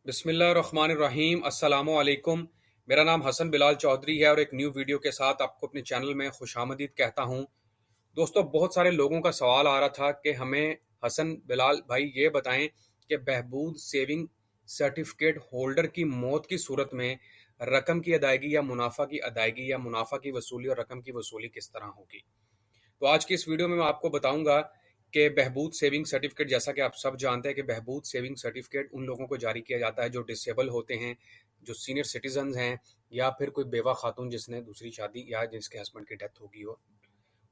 बिस्मिल्लाहिर्रहमानिर्रहीम अस्सलामु अलैकुम। मेरा नाम हसन बिलाल चौधरी है और एक न्यू वीडियो के साथ आपको अपने चैनल में खुशामदीद कहता हूं। दोस्तों, बहुत सारे लोगों का सवाल आ रहा था कि हमें हसन बिलाल भाई ये बताएं कि बहबूद सेविंग सर्टिफिकेट होल्डर की मौत की सूरत में रकम की अदायगी या मुनाफा की अदायगी या मुनाफा की वसूली और रकम की वसूली किस तरह होगी। तो आज की इस वीडियो में मैं आपको बताऊंगा कि बहबूद सेविंग सर्टिफिकेट, जैसा कि आप सब जानते हैं कि बहबूद सेविंग सर्टिफिकेट उन लोगों को जारी किया जाता है जो डिसेबल होते हैं, जो सीनियर सिटीजन हैं, या फिर कोई बेवा खातून जिसने दूसरी शादी या जिसके हस्बैंड की डेथ होगी हो,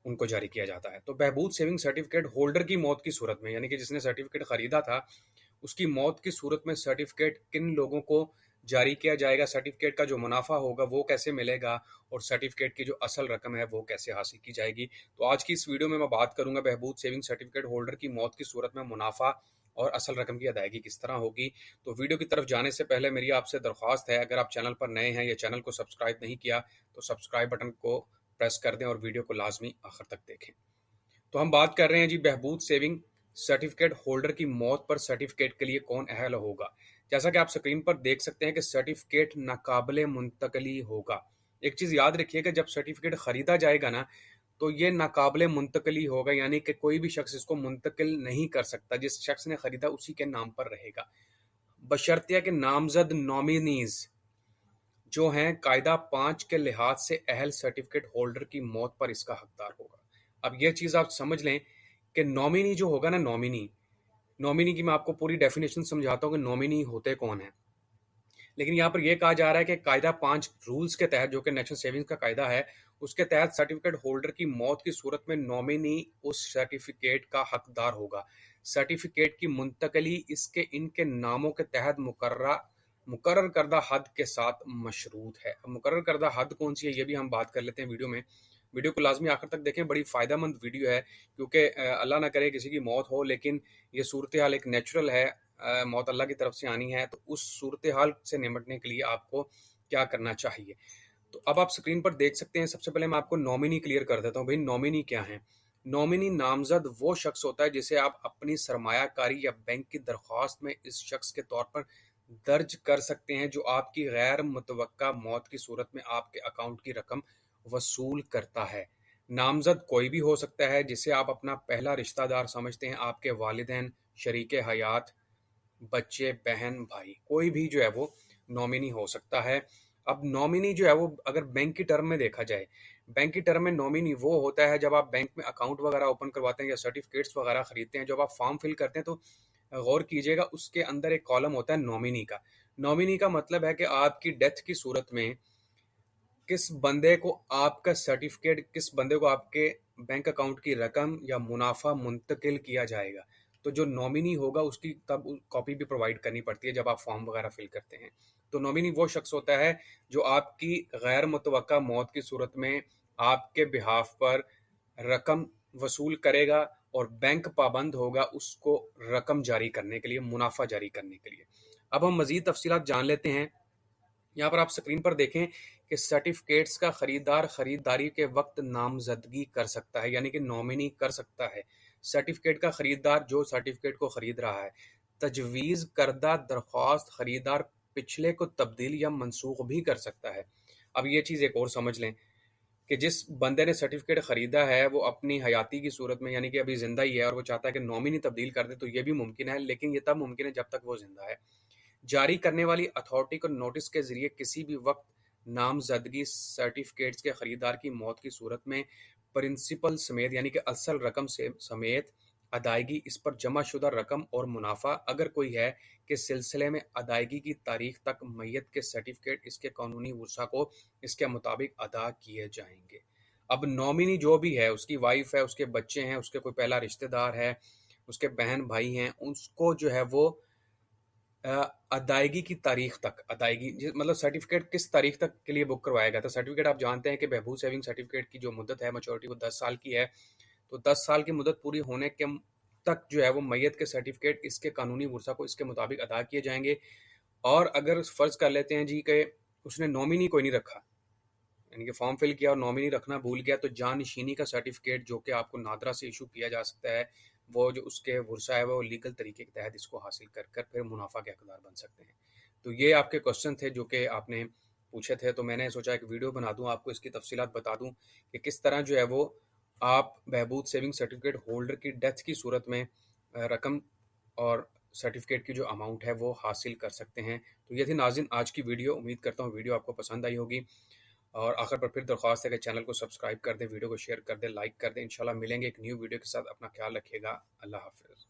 उनको जारी किया जाता है। तो बहबूद सेविंग सर्टिफिकेट होल्डर की मौत की सूरत में, यानी कि जिसने सर्टिफिकेट खरीदा था, उसकी मौत की सूरत में सर्टिफिकेट किन लोगों को जारी किया जाएगा, सर्टिफिकेट का जो मुनाफा होगा वो कैसे मिलेगा, और सर्टिफिकेट की जो असल रकम है वो कैसे हासिल की जाएगी। तो आज की इस वीडियो में मैं बात करूंगा बहबूद सेविंग सर्टिफिकेट होल्डर की मौत की सूरत में मुनाफा और असल रकम की अदायगी किस तरह होगी। तो वीडियो की तरफ जाने से पहले मेरी आपसे दरख्वास्त है, अगर आप चैनल पर नए हैं या चैनल को सब्सक्राइब नहीं किया तो सब्सक्राइब बटन को प्रेस कर दें और वीडियो को लाजमी आखिर तक देखें। तो हम बात कर रहे हैं जी बहबूद सेविंग सर्टिफिकेट होल्डर की मौत पर सर्टिफिकेट के लिए कौन अहल होगा। जैसा कि आप स्क्रीन पर देख सकते हैं कि सर्टिफिकेट नाकाबिले मुंतकली होगा। एक चीज याद रखिए कि जब सर्टिफिकेट खरीदा जाएगा ना, तो ये नाकाबिले मुंतकली होगा, यानी कि कोई भी शख्स इसको मुंतकिल नहीं कर सकता। जिस शख्स ने खरीदा उसी के नाम पर रहेगा, बशर्ते कि नामजद नॉमिनीज जो हैं कायदा 5 के लिहाज से अहल सर्टिफिकेट होल्डर की मौत पर इसका हकदार होगा। अब यह चीज आप समझ लें कि नॉमिनी जो होगा ना, नॉमिनी नॉमिनी की मैं आपको पूरी डेफिनेशन समझाता हूँ कि नॉमिनी होते कौन है। लेकिन यहाँ पर यह कहा जा रहा है कि कायदा 5 रूल्स के तहत, जो कि नेशनल सेविंग्स का कायदा है, उसके तहत सर्टिफिकेट होल्डर की मौत की सूरत में नॉमिनी उस सर्टिफिकेट का हकदार होगा। सर्टिफिकेट की मुंतकली इसके इनके नामों के तहत मुकर्रर करदा हद के साथ मशरूत है। अब मुकर्रर करदा हद कौन सी है, ये भी हम बात कर लेते हैं वीडियो में। वीडियो को लाजमी आखिर तक देखें, बड़ी फ़ायदेमंद वीडियो है, क्योंकि अल्लाह ना करे किसी की मौत हो, लेकिन ये सूरत हाल एक नेचुरल है, मौत अल्लाह की तरफ से आनी है। तो उस सूरत हाल से निपटने के लिए आपको क्या करना चाहिए। तो अब आप स्क्रीन पर देख सकते हैं। सबसे पहले मैं आपको नॉमिनी क्लियर कर देता हूँ। भाई, नॉमिनी क्या है। नॉमिनी नामजद वो शख्स होता है जिसे आप अपनी सरमायाकारी या बैंक की दरख्वास्त में इस शख्स के तौर पर दर्ज कर सकते हैं, जो आपकी गैर मुतवक्का मौत की सूरत में आपके अकाउंट की रकम वसूल करता है। नामजद कोई भी हो सकता है जिसे आप अपना पहला रिश्तेदार समझते हैं, आपके वालिदैन, शरीके हयात, बच्चे, बहन, भाई, कोई भी जो है वो नॉमिनी हो सकता है। अब नॉमिनी जो है वो अगर बैंक की टर्म में देखा जाए, बैंक की टर्म में नॉमिनी वो होता है जब आप बैंक में अकाउंट वगैरह ओपन करवाते हैं या सर्टिफिकेट्स वगैरह खरीदते हैं, जब आप फॉर्म फिल करते हैं तो गौर कीजिएगा, उसके अंदर एक कॉलम होता है नॉमिनी का। नॉमिनी का मतलब है कि आपकी डेथ की सूरत में किस बंदे को आपका सर्टिफिकेट, किस बंदे को आपके बैंक अकाउंट की रकम या मुनाफा मुंतकिल किया जाएगा। तो जो नॉमिनी होगा उसकी तब कॉपी भी प्रोवाइड करनी पड़ती है जब आप फॉर्म वगैरह फिल करते हैं। तो नॉमिनी वो शख्स होता है जो आपकी गैर मुतवक्का मौत की सूरत में आपके बिहाफ पर रकम वसूल करेगा और बैंक पाबंद होगा उसको रकम जारी करने के लिए, मुनाफा जारी करने के लिए। अब हम मजीद तफसीलात जान लेते हैं। यहाँ पर आप स्क्रीन पर देखें कि सर्टिफिकेट्स का खरीदार खरीदारी के वक्त नामजदगी कर सकता है, यानी कि नॉमिनी कर सकता है। सर्टिफिकेट का खरीदार जो सर्टिफिकेट को खरीद रहा है, तजवीज़ करदा दरख्वास्त खरीदार पिछले को तब्दील या मनसूख भी कर सकता है। अब ये चीज़ एक और समझ लें कि जिस बंदे ने सर्टिफिकेट खरीदा है वो अपनी हयाती की सूरत में, यानी कि अभी जिंदा ही है, और वो चाहता है कि नॉमिनी तब्दील कर दे, तो ये भी मुमकिन है, लेकिन ये तब मुमकिन है जब तक वो जिंदा है। जारी करने वाली अथॉरिटी को नोटिस के जरिए किसी भी वक्त नामजदगी सर्टिफिकेट्स के खरीदार की मौत की सूरत में प्रिंसिपल समेत, यानी कि असल रकम से समेत अदायगी, इस पर जमा शुदा रकम और मुनाफा अगर कोई है, के सिलसिले में अदायगी की तारीख तक मैयत के सर्टिफिकेट इसके कानूनी वर्सा को इसके मुताबिक अदा किए जाएंगे। अब नॉमिनी जो भी है, उसकी वाइफ है, उसके बच्चे हैं, उसके कोई पहला रिश्तेदार है, उसके बहन भाई हैं, उसको जो है वो अदायगी की तारीख तक, अदायगी मतलब सर्टिफिकेट किस तारीख तक के लिए बुक करवाया गया था। सर्टिफिकेट आप जानते हैं कि बहबूद सेविंग सर्टिफिकेट की जो मुद्दत है मैच्योरिटी वो 10 साल की है। तो 10 साल की मुद्दत पूरी होने के तक जो है वो मैयत के सर्टिफिकेट इसके कानूनी वर्सा को इसके मुताबिक अदा किए जाएंगे। और अगर फर्ज कर लेते हैं जी कि उसने नॉमिनी कोई नहीं रखा, यानी कि फॉर्म फिल किया और नॉमिनी रखना भूल गया, तो जानशीनी का सर्टिफिकेट जो कि आपको नादरा से इशू किया जा सकता है, वो जो उसके वर्सा है वो लीगल तरीके के तहत इसको हासिल कर कर फिर मुनाफा के हकदार बन सकते हैं। तो ये आपके क्वेश्चन थे जो कि आपने पूछे थे, तो मैंने सोचा एक वीडियो बना दूं, आपको इसकी तफसीलात बता दूं कि किस तरह जो है वो आप बहबूद सेविंग सर्टिफिकेट होल्डर की डेथ की सूरत में रकम और सर्टिफिकेट की जो अमाउंट है वो हासिल कर सकते हैं। तो ये थी नाज़रीन आज की वीडियो। उम्मीद करता हूँ वीडियो आपको पसंद आई होगी, और आखिर पर फिर दरख्वास्त है कि चैनल को सब्सक्राइब कर दें, वीडियो को शेयर कर दें, लाइक कर दें। इंशाल्लाह मिलेंगे एक न्यू वीडियो के साथ। अपना ख्याल रखिएगा। अल्लाह हाफ़िज़।